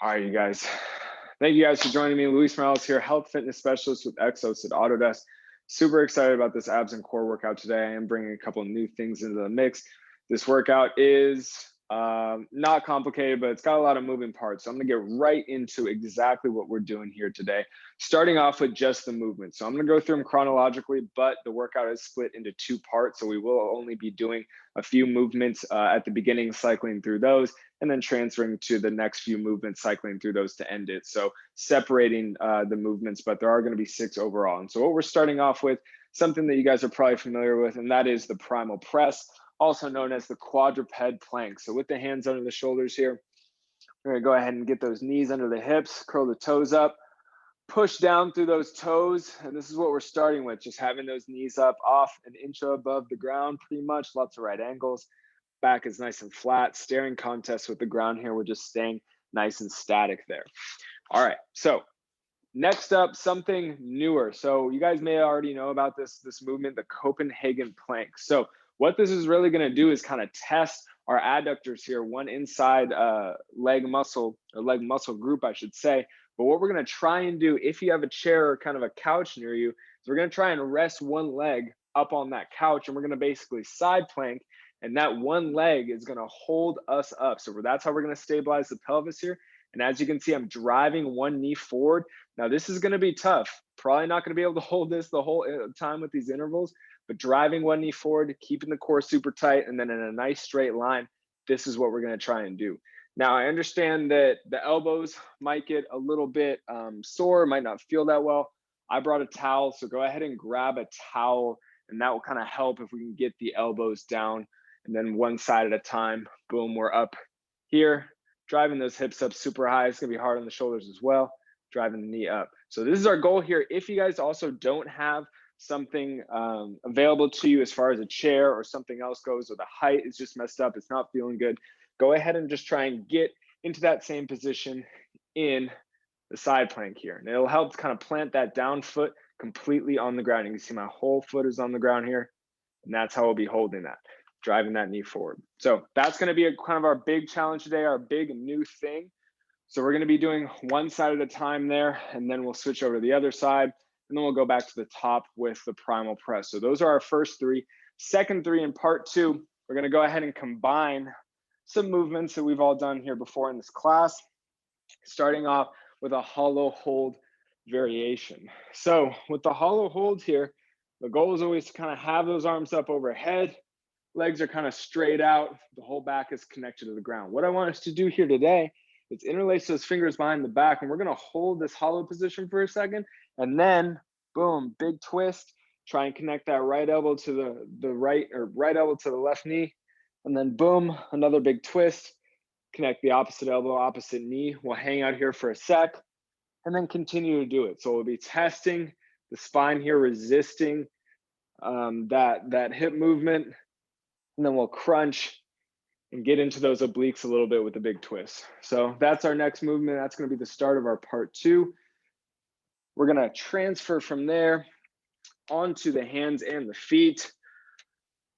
All right, you guys. Thank you guys for joining me. Luis Morales here, health fitness specialist with Exos at Autodesk. Super excited about this abs and core workout today. I am bringing a couple of new things into the mix. This workout is not complicated, but it's got a lot of moving parts. So I'm gonna get right into exactly what we're doing here today, starting off with just the movement. So I'm gonna go through them chronologically, but the workout is split into two parts. So we will only be doing a few movements at the beginning, cycling through those, and then transferring to the next few movements, cycling through those to end it. So separating the movements, but there are gonna be 6 overall. And so what we're starting off with, something that you guys are probably familiar with, and that is the Primal Press, also known as the Quadruped Plank. So with the hands under the shoulders here, we're gonna go ahead and get those knees under the hips, curl the toes up, push down through those toes. And this is what we're starting with, just having those knees up off an inch above the ground, pretty much, lots of right angles. Back is nice and flat, staring contest with the ground here. We're just staying nice and static there. All right, so next up, something newer. So you guys may already know about this movement, the Copenhagen Plank. So what this is really gonna do is kind of test our adductors here, one inside leg muscle, or leg muscle group, I should say. But what we're gonna try and do, if you have a chair or kind of a couch near you, is we're gonna try and rest one leg up on that couch, and we're gonna basically side plank, and that one leg is gonna hold us up. So that's how we're gonna stabilize the pelvis here. And as you can see, I'm driving one knee forward. Now this is gonna be tough. Probably not gonna be able to hold this the whole time with these intervals, but driving one knee forward, keeping the core super tight, and then in a nice straight line, this is what we're gonna try and do. Now, I understand that the elbows might get a little bit sore, might not feel that well. I brought a towel, so go ahead and grab a towel, and that will kind of help if we can get the elbows down, and then one side at a time. Boom, we're up here, driving those hips up super high. It's gonna be hard on the shoulders as well, driving the knee up. So this is our goal here. If you guys also don't have something available to you as far as a chair or something else goes, or the height is just messed up, it's not feeling good, go ahead and just try and get into that same position in the side plank here. And it'll help to kind of plant that down foot completely on the ground. You can see my whole foot is on the ground here, and that's how we'll be holding that, driving that knee forward. So that's gonna be kind of our big challenge today, our big new thing. So we're gonna be doing one side at a time there, and then we'll switch over to the other side, and then we'll go back to the top with the Primal Press. So those are our first 3. Second 3 in part 2, we're gonna go ahead and combine some movements that we've all done here before in this class, starting off with a hollow hold variation. So with the hollow hold here, the goal is always to kind of have those arms up overhead, legs are kind of straight out, the whole back is connected to the ground. What I want us to do here today is interlace those fingers behind the back, and we're gonna hold this hollow position for a second, and then boom, big twist, try and connect that right elbow to the right, or right elbow to the left knee, and then boom, another big twist, connect the opposite elbow, opposite knee. We'll hang out here for a sec, and then continue to do it. So we'll be testing the spine here, resisting that hip movement, and then we'll crunch and get into those obliques a little bit with the big twist. So that's our next movement. That's gonna be the start of our part 2. We're gonna transfer from there onto the hands and the feet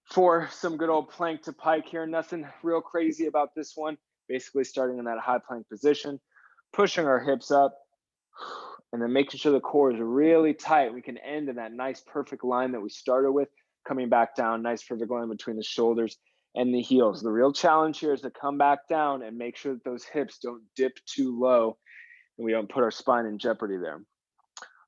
for some good old plank to pike here. Nothing real crazy about this one. Basically starting in that high plank position, pushing our hips up, and then making sure the core is really tight. We can end in that nice perfect line that we started with, coming back down, nice perfect line between the shoulders and the heels. The real challenge here is to come back down and make sure that those hips don't dip too low and we don't put our spine in jeopardy there.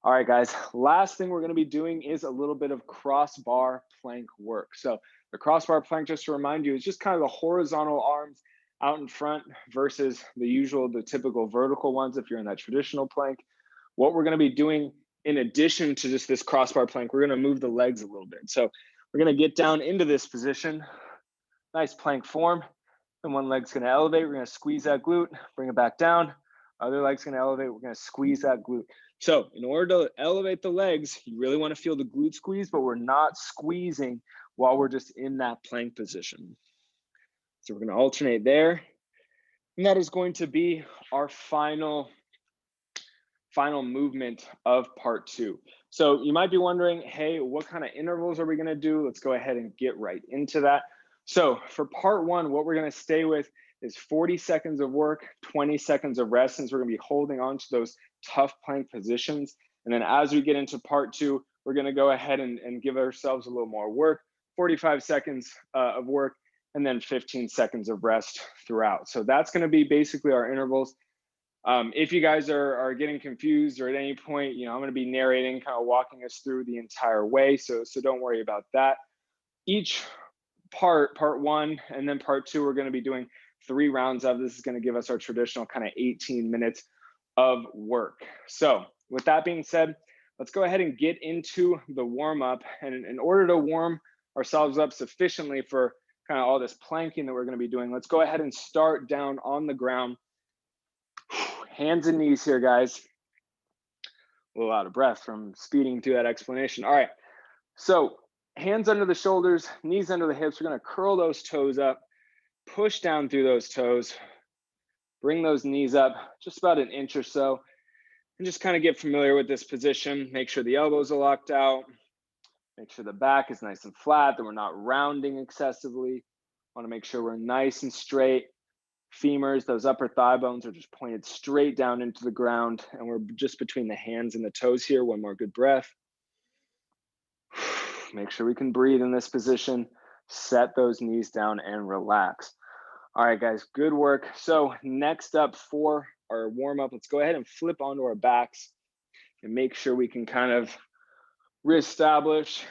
All right, guys, last thing we're gonna be doing is a little bit of crossbar plank work. So the crossbar plank, just to remind you, is just kind of the horizontal arms out in front versus the typical vertical ones if you're in that traditional plank. What we're gonna be doing in addition to just this crossbar plank, we're gonna move the legs a little bit. So we're gonna get down into this position, nice plank form, and one leg's gonna elevate, we're gonna squeeze that glute, bring it back down, other leg's gonna elevate, we're gonna squeeze that glute. So in order to elevate the legs, you really wanna feel the glute squeeze, but we're not squeezing while we're just in that plank position. So we're gonna alternate there. And that is going to be our final movement of part 2. So you might be wondering, hey, what kind of intervals are we gonna do? Let's go ahead and get right into that. So for part 1, what we're gonna stay with is 40 seconds of work, 20 seconds of rest, since we're gonna be holding on to those tough plank positions. And then as we get into part two, we're gonna go ahead and give ourselves a little more work, 45 seconds of work, and then 15 seconds of rest throughout. So that's gonna be basically our intervals. If you guys are getting confused or at any point, I'm going to be narrating, kind of walking us through the entire way. So don't worry about that. Each part one and then part two, we're going to be doing 3 rounds of. This is going to give us our traditional kind of 18 minutes of work. So with that being said, let's go ahead and get into the warm up. And in order to warm ourselves up sufficiently for kind of all this planking that we're going to be doing, let's go ahead and start down on the ground. Hands and knees here, guys. A little out of breath from speeding through that explanation. All right, so hands under the shoulders, knees under the hips. We're gonna curl those toes up, push down through those toes, bring those knees up just about an inch or so, and just kind of get familiar with this position. Make sure the elbows are locked out. Make sure the back is nice and flat, that we're not rounding excessively. Wanna make sure we're nice and straight. Femurs, those upper thigh bones are just pointed straight down into the ground, and we're just between the hands and the toes here. One more good breath. Make sure we can breathe in this position. Set those knees down and relax. All right, guys, good work. So next up for our warm up, let's go ahead and flip onto our backs and make sure we can kind of reestablish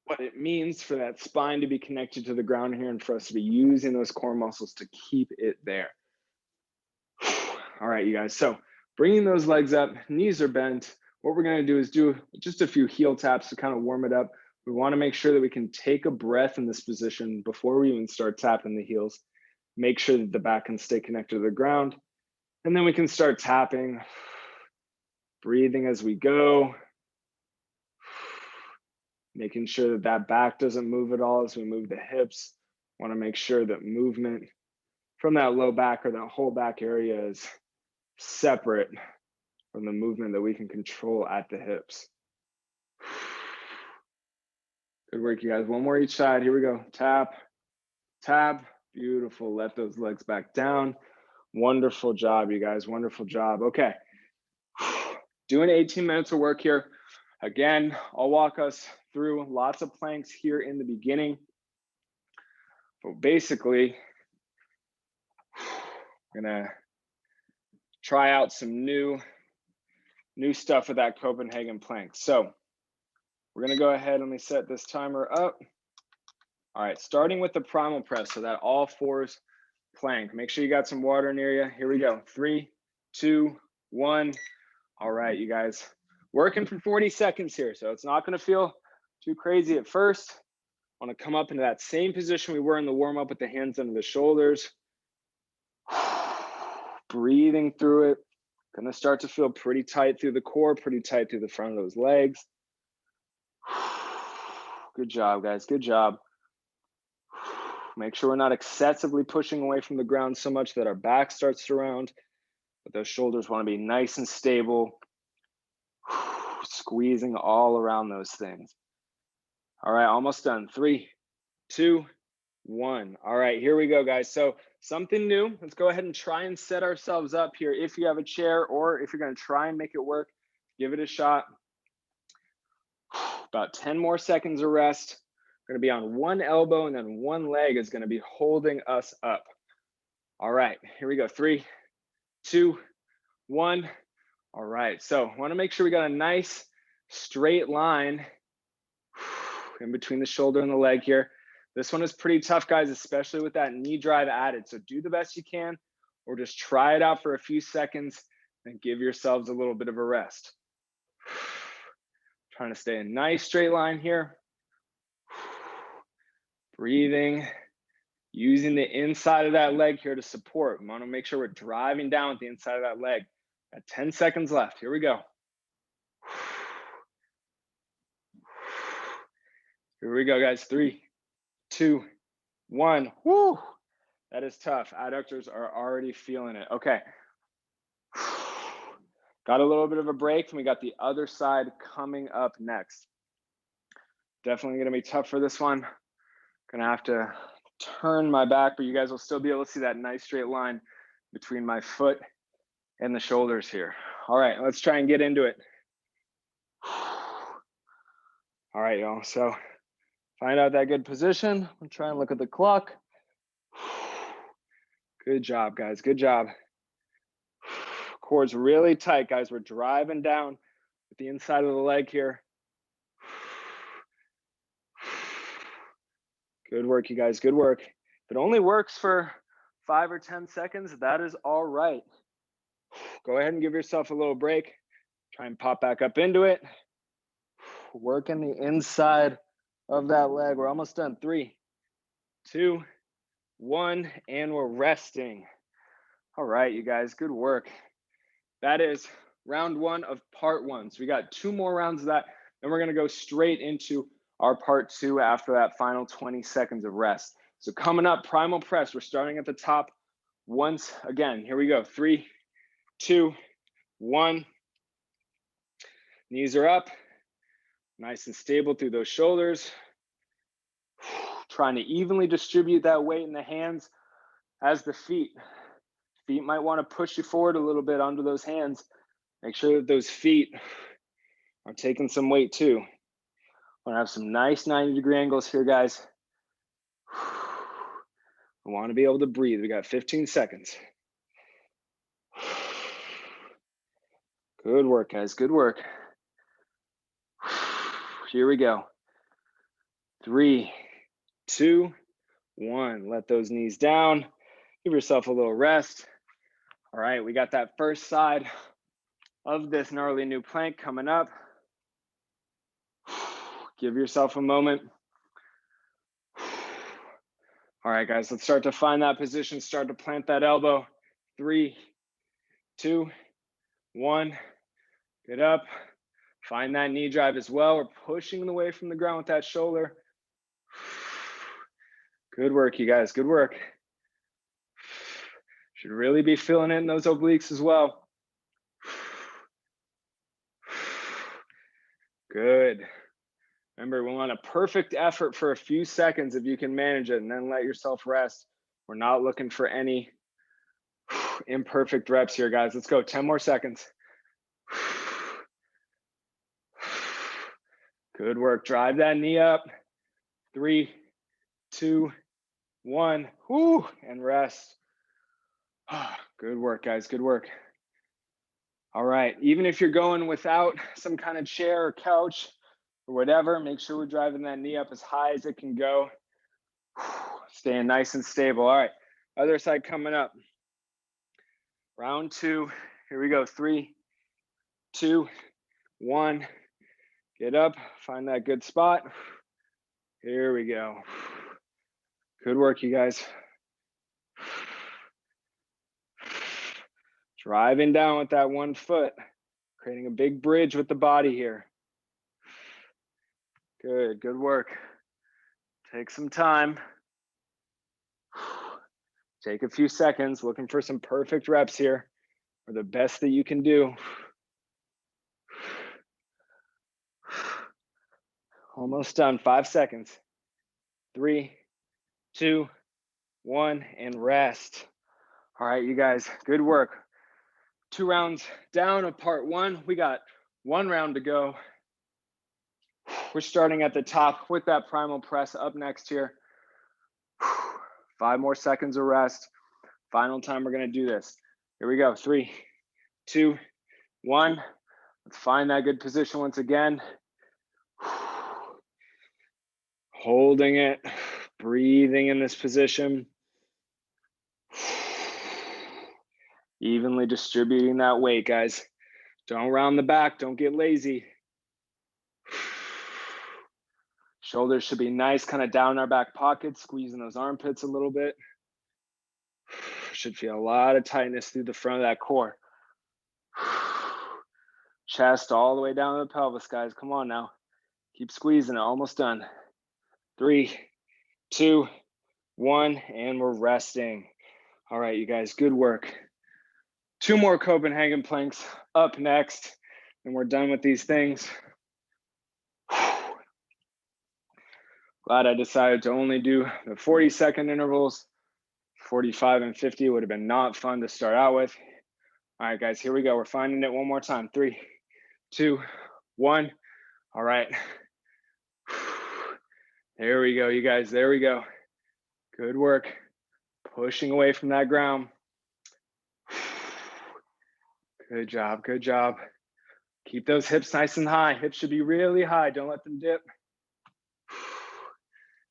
what it means for that spine to be connected to the ground here and for us to be using those core muscles to keep it there. All right, you guys, so bringing those legs up, knees are bent. What we're gonna do is do just a few heel taps to kind of warm it up. We wanna make sure that we can take a breath in this position before we even start tapping the heels. Make sure that the back can stay connected to the ground. And then we can start tapping, breathing as we go. Making sure that that back doesn't move at all as we move the hips. Want to make sure that movement from that low back or that whole back area is separate from the movement that we can control at the hips. Good work, you guys. One more each side. Here we go. Tap, tap. Beautiful. Let those legs back down. Wonderful job, you guys. Wonderful job. Okay. Doing 18 minutes of work here. Again, I'll walk us through lots of planks here in the beginning. But basically, I'm gonna try out some new stuff with that Copenhagen plank. So we're gonna go ahead, let me set this timer up. All right, starting with the Primal Press, so that all fours plank. Make sure you got some water near you. Here we go, 3, 2, 1. All right, you guys. Working for 40 seconds here, so it's not gonna feel too crazy at first. I wanna come up into that same position we were in the warm up with the hands under the shoulders. Breathing through it. Gonna start to feel pretty tight through the core, pretty tight through the front of those legs. Good job, guys, good job. Make sure we're not excessively pushing away from the ground so much that our back starts to round, but those shoulders wanna be nice and stable. Squeezing all around those things. All right, almost done. 3, 2, 1. All right, here we go, guys. So something new. Let's go ahead and try and set ourselves up here. If you have a chair or if you're gonna try and make it work, give it a shot. About 10 more seconds of rest. We're gonna be on one elbow and then one leg is gonna be holding us up. All right, here we go. 3, 2, 1. All right, so I wanna make sure we got a nice straight line in between the shoulder and the leg here. This one is pretty tough, guys, especially with that knee drive added. So do the best you can, or just try it out for a few seconds and give yourselves a little bit of a rest. Trying to stay a nice straight line here. Breathing, using the inside of that leg here to support. We want to make sure we're driving down with the inside of that leg. Got 10 seconds left. Here we go. Here we go, guys. 3, 2, 1. Woo! That is tough. Adductors are already feeling it. Okay. Got a little bit of a break, and we got the other side coming up next. Definitely going to be tough for this one. Gonna have to turn my back, but you guys will still be able to see that nice straight line between my foot and the shoulders here. All right, let's try and get into it. All right, y'all, so find out that good position. I'm trying to look at the clock. Good job, guys, good job. Core's really tight, guys. We're driving down with the inside of the leg here. Good work, you guys, good work. If it only works for 5 or 10 seconds, that is all right. Go ahead and give yourself a little break. Try and pop back up into it. Working the inside of that leg. We're almost done. 3, 2, 1, and we're resting. All right, you guys, good work. That is round 1 of part 1. So we got 2 more rounds of that, and we're gonna go straight into our part 2 after that final 20 seconds of rest. So coming up, Primal Press. We're starting at the top once again. Here we go. 3, 2, 1. Knees are up. Nice and stable through those shoulders. Trying to evenly distribute that weight in the hands as the feet. Feet might want to push you forward a little bit under those hands. Make sure that those feet are taking some weight too. Want to have some nice 90-degree angles here, guys. We want to be able to breathe. We got 15 seconds. Good work, guys. Good work. Here we go. 3, 2, 1. Let those knees down. Give yourself a little rest. All right, we got that first side of this gnarly new plank coming up. Give yourself a moment. All right, guys, let's start to find that position. Start to plant that elbow. 3, 2, 1. Get up. Find that knee drive as well. We're pushing away from the ground with that shoulder. Good work, you guys. Good work. Should really be feeling it in those obliques as well. Good. Remember, we want a perfect effort for a few seconds if you can manage it, and then let yourself rest. We're not looking for any imperfect reps here, guys. Let's go. 10 more seconds. Good work. Drive that knee up. 3, 2, 1. Whoo, and rest. Good work, guys. Good work. All right. Even if you're going without some kind of chair or couch or whatever, make sure we're driving that knee up as high as it can go. Staying nice and stable. All right. Other side coming up. Round 2. Here we go. 3, 2, 1. Get up. Find that good spot. Here we go. Good work, you guys. Driving down with that one foot, creating a big bridge with the body here. Good, good work. Take some time. Take a few seconds, looking for some perfect reps here, or the best that you can do. Almost done, 5 seconds. 3, 2, 1, and rest. All right, you guys, good work. 2 rounds down of part 1. We got 1 round to go. We're starting at the top with that primal press up next here. 5 more seconds of rest. Final time we're gonna do this. Here we go, 3, 2, 1. Let's find that good position once again. Holding it, breathing in this position. Evenly distributing that weight, guys. Don't round the back, don't get lazy. Shoulders should be nice, kind of down our back pocket, squeezing those armpits a little bit. Should feel a lot of tightness through the front of that core. Chest all the way down to the pelvis, guys. Come on now. Keep squeezing it, almost done. 3, 2, 1, and we're resting. All right, you guys, good work. 2 more Copenhagen planks up next, and we're done with these things. Glad I decided to only do the 40-second intervals. 45 and 50 would have been not fun to start out with. All right, guys, here we go. We're finding it one more time. 3, 2, 1. All right. There we go, you guys. There we go. Good work. Pushing away from that ground. Good job. Good job. Keep those hips nice and high. Hips should be really high. Don't let them dip.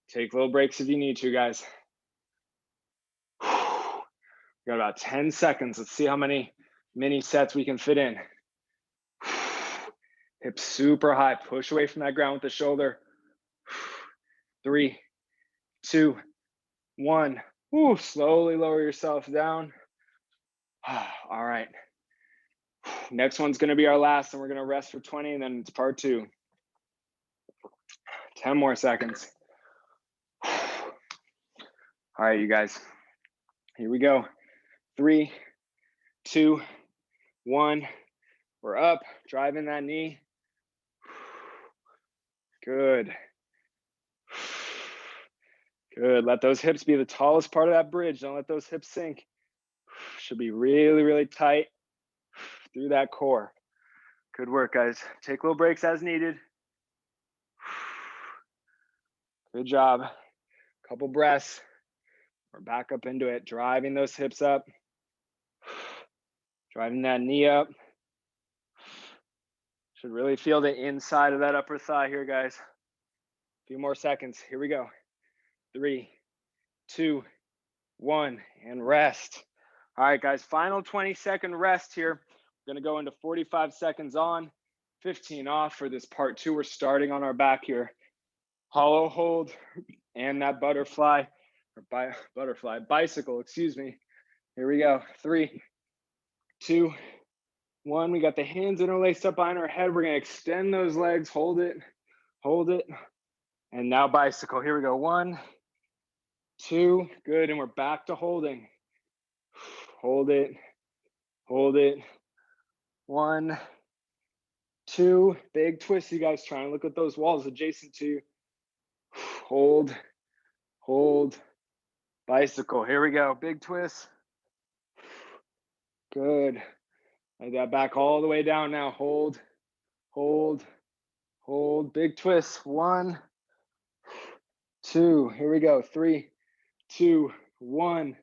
Take little breaks if you need to, guys. We got about 10 seconds. Let's see how many mini sets we can fit in. Hips super high. Push away from that ground with the shoulder. 3, 2, 1. Woo, slowly lower yourself down. All right. Next one's going to be our last, and we're going to rest for 20, and then it's part 2. 10 more seconds. All right, you guys. Here we go. 3, 2, 1. We're up. Driving that knee. Good. Good. Let those hips be the tallest part of that bridge. Don't let those hips sink. Should be really, really tight through that core. Good work, guys. Take little breaks as needed. Good job. Couple breaths. We're back up into it. Driving those hips up. Driving that knee up. Should really feel the inside of that upper thigh here, guys. A few more seconds. Here we go. 3, 2, 1, and rest. All right, guys, final 20-second rest here. We're gonna go into 45 seconds on, 15 off for this part 2. We're starting on our back here. Hollow hold and that bicycle, excuse me. Here we go. 3, 2, 1. We got the hands interlaced up behind our head. We're gonna extend those legs, hold it, and now bicycle. Here we go. 1, 2, good, and we're back to holding. Hold it, 1, 2, big twist, you guys. Try and look at those walls adjacent to you. Hold, bicycle. Here we go, big twist. Good. Let that back all the way down now. Hold, big twist. 1, 2, here we go. 3, 2, 1.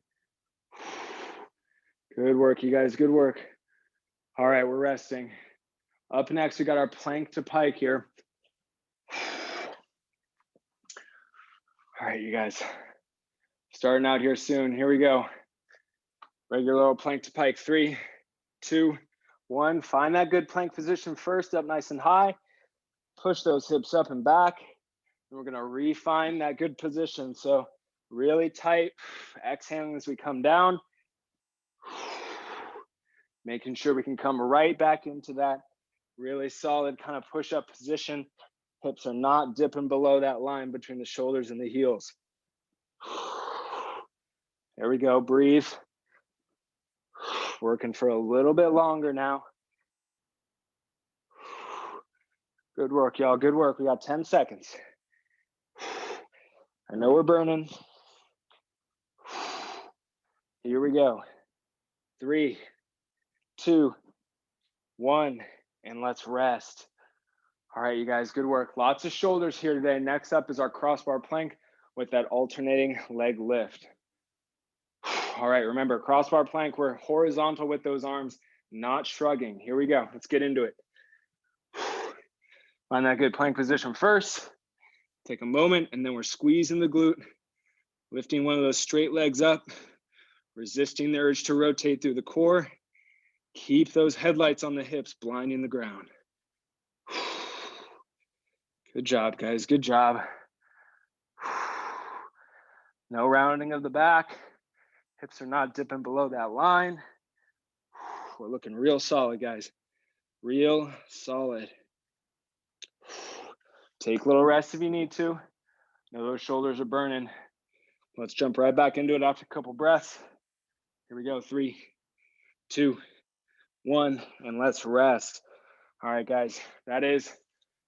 Good work, you guys, good work. All right, we're resting. Up next, we got our plank to pike here. All right, you guys, starting out here soon. Here we go. Regular old plank to pike. 3, 2, 1. Find that good plank position first, up nice and high. Push those hips up and back. And we're gonna refine that good position. So really tight, exhaling as we come down. Making sure we can come right back into that really solid kind of push-up position. Hips are not dipping below that line between the shoulders and the heels. There we go, breathe. Working for a little bit longer now. Good work, y'all, good work. We got 10 seconds. I know we're burning. Here we go. 3, 2, 1, and let's rest. All right, you guys, good work. Lots of shoulders here today. Next up is our crossbar plank with that alternating leg lift. All right, remember, crossbar plank, we're horizontal with those arms, not shrugging. Here we go, let's get into it. Find that good plank position first. Take a moment, and then we're squeezing the glute, lifting one of those straight legs up, resisting the urge to rotate through the core. Keep those headlights on the hips, blinding the ground. Good job, guys, good job. No rounding of the back. Hips are not dipping below that line. We're looking real solid, guys. Real solid. Take a little rest if you need to. Know those shoulders are burning. Let's jump right back into it after a couple breaths. Here we go, 3, 2, 1, and let's rest. All right, guys, that is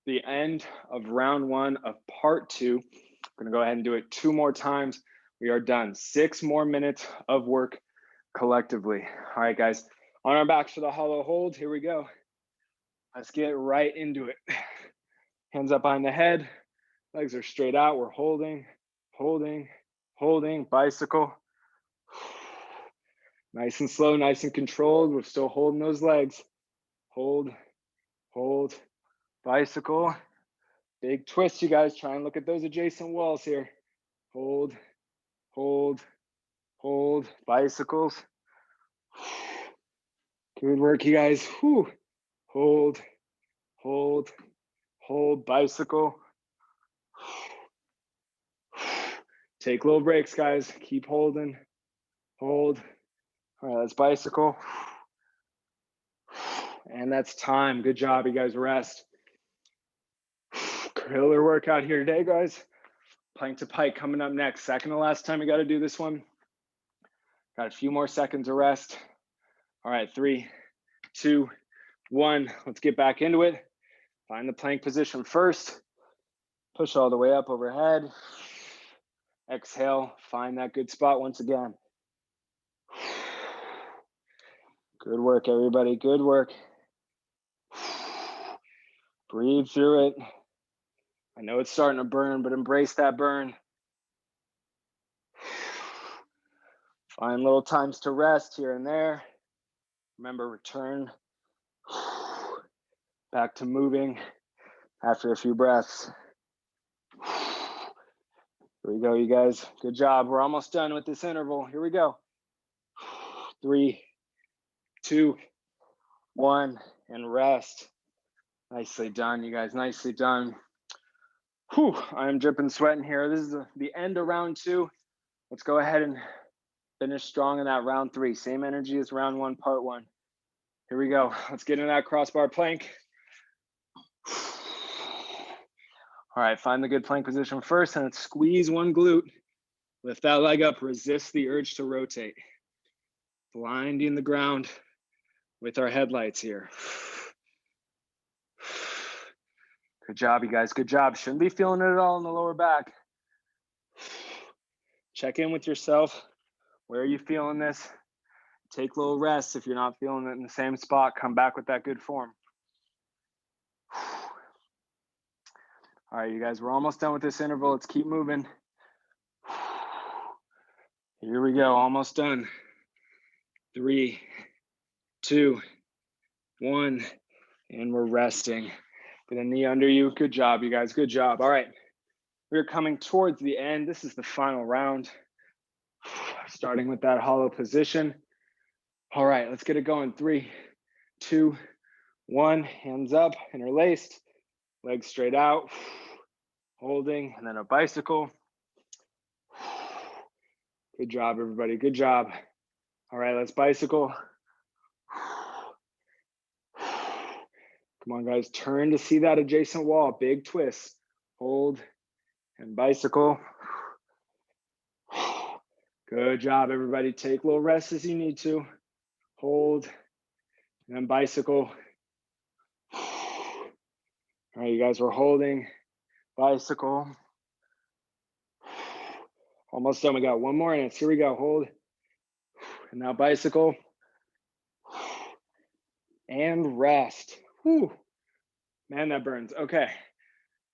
the end of round 1 of part 2. I'm gonna go ahead and do it 2 more times. We are done. 6 more minutes of work collectively. All right, guys, on our backs for the hollow hold. Here we go. Let's get right into it. Hands up behind the head. Legs are straight out. We're holding, holding, holding. Bicycle. Nice and slow, nice and controlled. We're still holding those legs. Hold, hold, bicycle. Big twist, you guys. Try and look at those adjacent walls here. Hold, hold, hold, bicycles. Good work, you guys. Whew. Hold, hold, hold, bicycle. Take little breaks, guys. Keep holding, hold. All right, let's bicycle. And that's time. Good job, you guys. Rest. Killer workout here today, guys. Plankton Pike coming up next. Second to last time you got to do this one. Got a few more seconds of rest. All right, 3, 2, 1. Let's get back into it. Find the plank position first. Push all the way up overhead. Exhale. Find that good spot once again. Good work, everybody. Good work. Breathe through it. I know it's starting to burn, but embrace that burn. Find little times to rest here and there. Remember, return back to moving after a few breaths. Here we go, you guys. Good job. We're almost done with this interval. Here we go. 3, 2, 1, and rest. Nicely done, you guys. Nicely done. Whew, I'm dripping sweating here. This is the end of round 2. Let's go ahead and finish strong in that round 3. Same energy as round 1, part 1. Here we go. Let's get into that crossbar plank. All right, find the good plank position first and squeeze one glute. Lift that leg up, resist the urge to rotate. Blinding the ground with our headlights here. Good job, you guys, good job. Shouldn't be feeling it at all in the lower back. Check in with yourself. Where are you feeling this? Take little rests. If you're not feeling it in the same spot, come back with that good form. All right, you guys, we're almost done with this interval. Let's keep moving. Here we go, almost done. 3, 2, 1, and we're resting. With a knee under you. Good job, you guys, good job. All right, we're coming towards the end. This is the final round. Starting with that hollow position. All right, let's get it going. 3, 2, 1, hands up, interlaced, legs straight out, holding, and then a bicycle. Good job, everybody, good job. All right, let's bicycle. Come on, guys, turn to see that adjacent wall, big twist. Hold and bicycle. Good job, everybody. Take a little rest as you need to. Hold, and then bicycle. All right, you guys, we're holding, bicycle. Almost done, we got 1 more, and it's here we go, hold. And now bicycle. And rest. Whew. Man, that burns. Okay,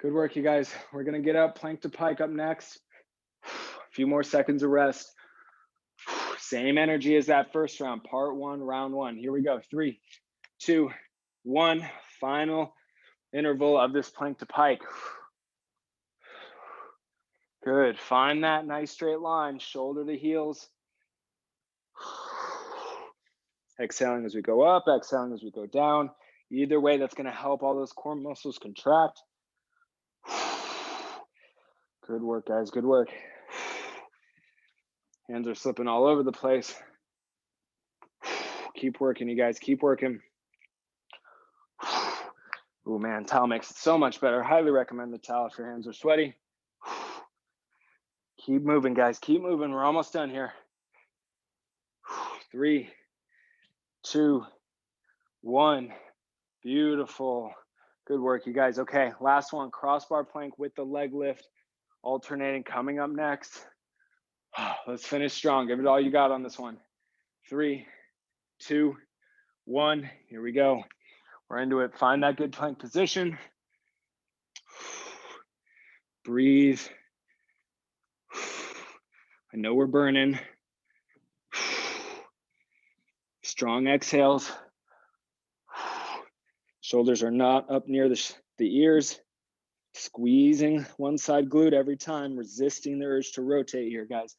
good work, you guys. We're gonna get up, Plankton Pike up next. A few more seconds of rest. Same energy as that first round, part 1, round 1. Here we go, 3, 2, 1. Final interval of this Plankton Pike. Good, find that nice straight line, shoulder to heels. Exhaling as we go up, exhaling as we go down. Either way, that's gonna help all those core muscles contract. Good work, guys, good work. Hands are slipping all over the place. Keep working, you guys, keep working. Oh man, towel makes it so much better. Highly recommend the towel if your hands are sweaty. Keep moving, guys, keep moving. We're almost done here. 3, 2, 1. Beautiful. Good work, you guys. Okay, last one, crossbar plank with the leg lift. alternating coming up next. Let's finish strong. Give it all you got on this one. 3, 2, 1. Here we go. We're into it. Find that good plank position. Breathe. I know we're burning. Strong exhales. Shoulders are not up near the ears. Squeezing one side glute every time, resisting the urge to rotate here, guys.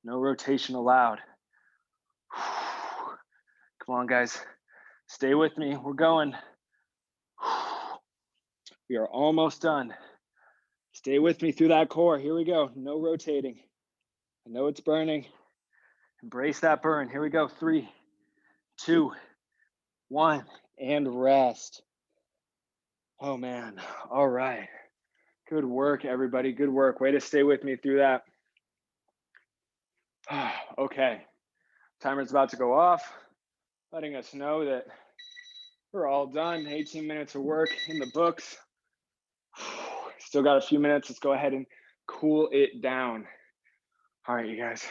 No rotation allowed. Come on, guys. Stay with me. We're going. We are almost done. Stay with me through that core. Here we go. No rotating. I know it's burning. Embrace that burn. Here we go. 3, 2, 1, and rest. Oh, man. All right. Good work, everybody. Good work. Way to stay with me through that. Okay. Timer's about to go off, letting us know that we're all done. 18 minutes of work in the books. Still got a few minutes. Let's go ahead and cool it down. All right, you guys.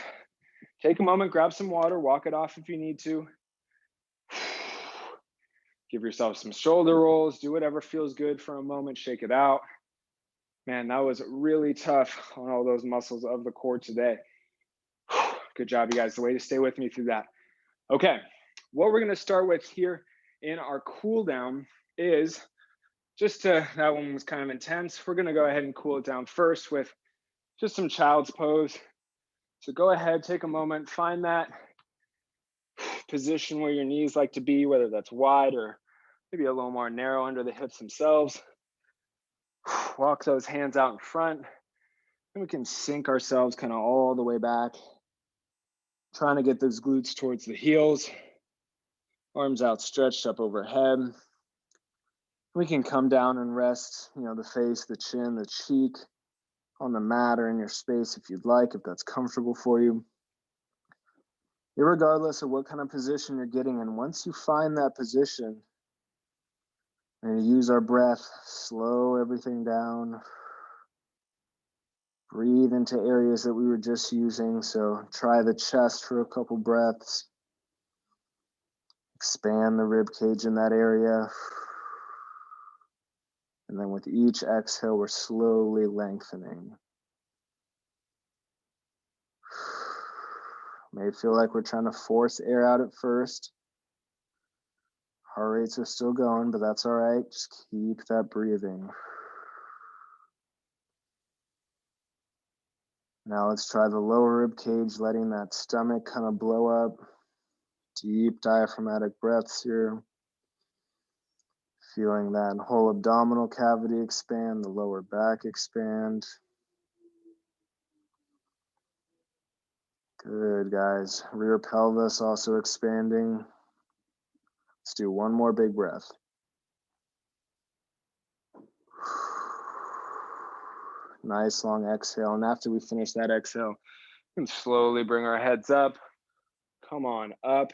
Take a moment, grab some water, walk it off if you need to. Give yourself some shoulder rolls. Do whatever feels good for a moment. Shake it out. Man, that was really tough on all those muscles of the core today. Good job, you guys. The way to stay with me through that. Okay, what we're going to start with here in our cool down is that one was kind of intense. We're going to go ahead and cool it down first with just some child's pose. So go ahead, take a moment, find that position where your knees like to be, whether that's wide or maybe a little more narrow under the hips themselves. Walk those hands out in front, and we can sink ourselves kind of all the way back, trying to get those glutes towards the heels, arms outstretched up overhead. We can come down and rest, the face, the chin, the cheek on the mat or in your space if you'd like, if that's comfortable for you. Irregardless of what kind of position you're getting in, once you find that position, and use our breath, slow everything down. Breathe into areas that we were just using. So try the chest for a couple breaths. Expand the rib cage in that area. And then with each exhale, we're slowly lengthening. May feel like we're trying to force air out at first. Heart rates are still going, but that's all right. Just keep that breathing. Now let's try the lower rib cage, letting that stomach kind of blow up. Deep diaphragmatic breaths here. Feeling that whole abdominal cavity expand, the lower back expand. Good, guys. Rear pelvis also expanding. Let's do one more big breath. Nice long exhale. And after we finish that exhale, we can slowly bring our heads up. Come on up.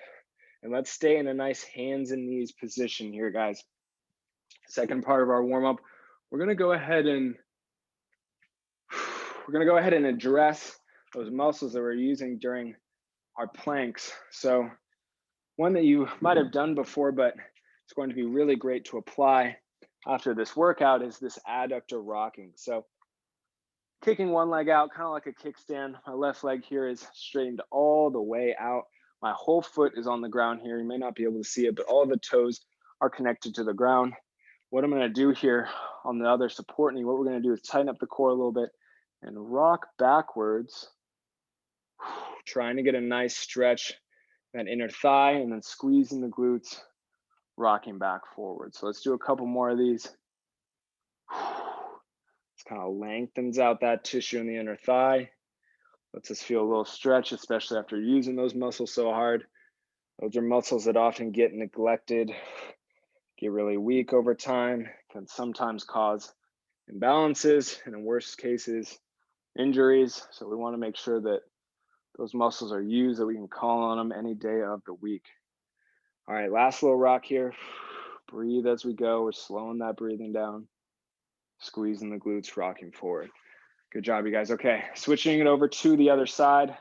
And let's stay in a nice hands and knees position here, guys. Second part of our warm-up, we're going to go ahead and address those muscles that we're using during our planks. So one that you might have done before, but it's going to be really great to apply after this workout is this adductor rocking. So kicking one leg out, kind of like a kickstand. My left leg here is straightened all the way out. My whole foot is on the ground here. You may not be able to see it, but all the toes are connected to the ground. What I'm going to do here on the other support knee, what we're going to do is tighten up the core a little bit and rock backwards, trying to get a nice stretch, that inner thigh, and then squeezing the glutes, rocking back forward. So let's do a couple more of these. This kind of lengthens out that tissue in the inner thigh. Lets us feel a little stretch, especially after using those muscles so hard. Those are muscles that often get neglected, get really weak over time, can sometimes cause imbalances, and in worst cases, injuries. So we want to make sure that those muscles are used, that we can call on them any day of the week. All right, last little rock here. Breathe as we go. We're slowing that breathing down, squeezing the glutes, rocking forward. Good job, you guys. Okay, switching it over to the other side.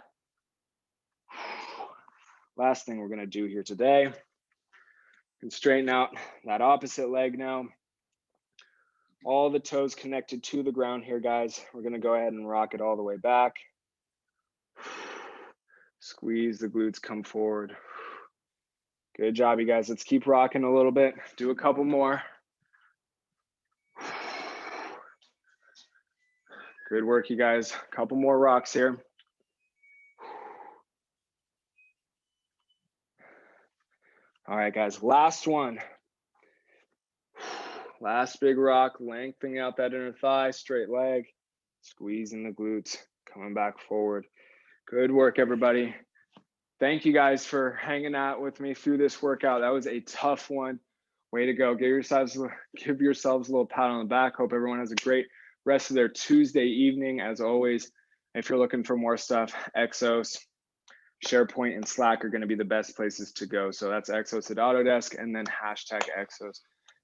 Last thing we're gonna do here today. You can straighten out that opposite leg now. All the toes connected to the ground here, guys. We're gonna go ahead and rock it all the way back. Squeeze the glutes, come forward. Good job, you guys. Let's keep rocking a little bit. Do a couple more. Good work, you guys. A couple more rocks here. All right, guys, last one. Last big rock, lengthening out that inner thigh, straight leg, squeezing the glutes, coming back forward. Good work, everybody. Thank you guys for hanging out with me through this workout. That was a tough one. Way to go. Give yourselves a little pat on the back. Hope everyone has a great rest of their Tuesday evening. As always, if you're looking for more stuff, Exos, SharePoint, and Slack are going to be the best places to go. So that's Exos at Autodesk and then #Exos.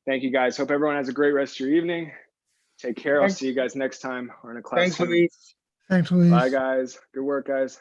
Thank you guys. Hope everyone has a great rest of your evening. Take care. I'll see you guys next time or in a class. Thanks, Luis. Thanks, Luis. Bye, guys. Good work, guys.